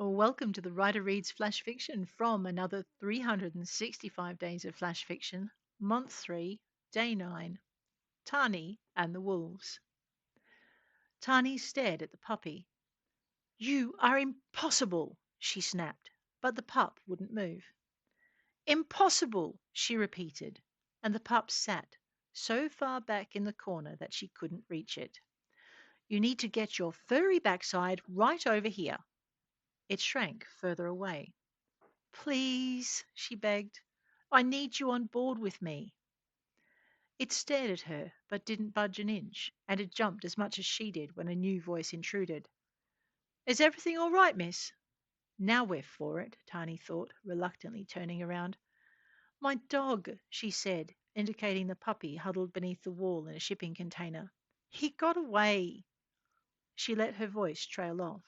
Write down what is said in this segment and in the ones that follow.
Welcome to the Writer Reads Flash Fiction from another 365 days of Flash Fiction, Month 3, Day 9, Tani and the Wolves. Tani stared at the puppy. You are impossible, she snapped, but the pup wouldn't move. Impossible, she repeated, and the pup sat so far back in the corner that she couldn't reach it. You need to get your furry backside right over here. It shrank further away. Please, she begged. I need you on board with me. It stared at her, but didn't budge an inch, and it jumped as much as she did when a new voice intruded. Is everything all right, miss? Now we're for it, Tani thought, reluctantly turning around. My dog, she said, indicating the puppy huddled beneath the wall in a shipping container. He got away. She let her voice trail off.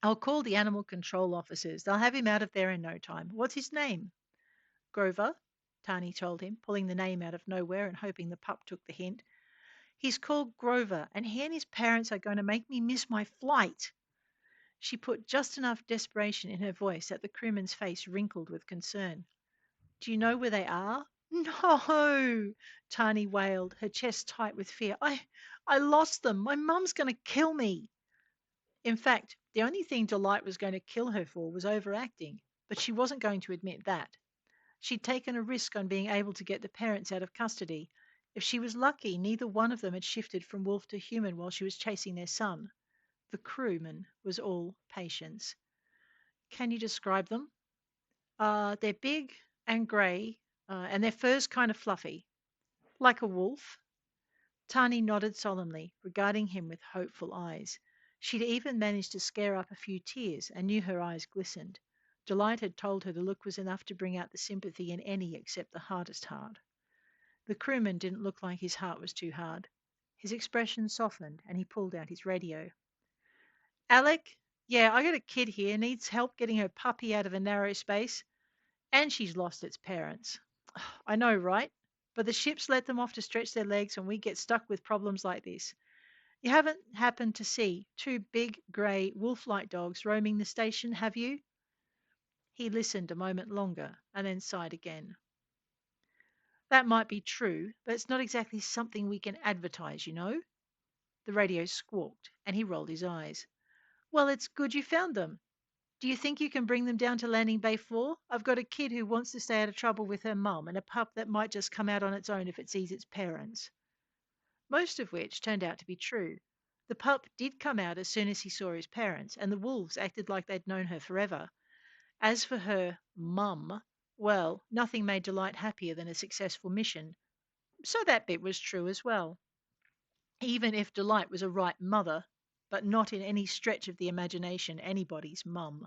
I'll call the animal control officers. They'll have him out of there in no time. What's his name? Grover, Tani told him, pulling the name out of nowhere and hoping the pup took the hint. He's called Grover, and he and his parents are going to make me miss my flight. She put just enough desperation in her voice that the crewman's face wrinkled with concern. Do you know where they are? No, Tani wailed, her chest tight with fear. I lost them. My mum's going to kill me. In fact, the only thing Delight was going to kill her for was overacting, but she wasn't going to admit that. She'd taken a risk on being able to get the parents out of custody. If she was lucky, neither one of them had shifted from wolf to human while she was chasing their son. The crewman was all patience. Can you describe them? They're big and grey, and their fur's kind of fluffy. Like a wolf? Tani nodded solemnly, regarding him with hopeful eyes. She'd even managed to scare up a few tears and knew her eyes glistened. Delight had told her the look was enough to bring out the sympathy in any except the hardest heart. The crewman didn't look like his heart was too hard. His expression softened and he pulled out his radio. Alec? Yeah, I got a kid here, needs help getting her puppy out of a narrow space, and she's lost its parents. I know, right? But the ships let them off to stretch their legs and we get stuck with problems like this. You haven't happened to see two big, grey, wolf-like dogs roaming the station, have you? He listened a moment longer and then sighed again. That might be true, but it's not exactly something we can advertise, you know. The radio squawked, and he rolled his eyes. Well, it's good you found them. Do you think you can bring them down to Landing Bay 4? I've got a kid who wants to stay out of trouble with her mum and a pup that might just come out on its own if it sees its parents. Most of which turned out to be true. The pup did come out as soon as he saw his parents, and the wolves acted like they'd known her forever. As for her mum, well, nothing made Delight happier than a successful mission, so that bit was true as well. Even if Delight was a right mother, but not in any stretch of the imagination anybody's mum.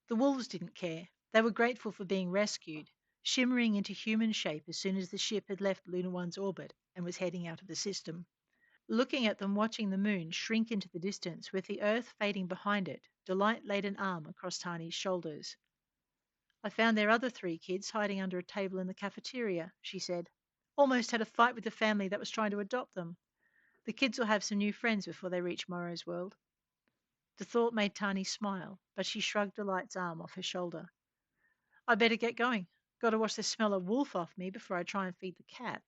The wolves didn't care. They were grateful for being rescued, shimmering into human shape as soon as the ship had left Lunar One's orbit and was heading out of the system. Looking at them watching the moon shrink into the distance with the earth fading behind it, Delight laid an arm across Tani's shoulders. I found their other three kids hiding under a table in the cafeteria, she said. Almost had a fight with the family that was trying to adopt them. The kids will have some new friends before they reach Morrow's world. The thought made Tani smile, but she shrugged Delight's arm off her shoulder. I better get going. Got to wash the smell of wolf off me before I try and feed the cat.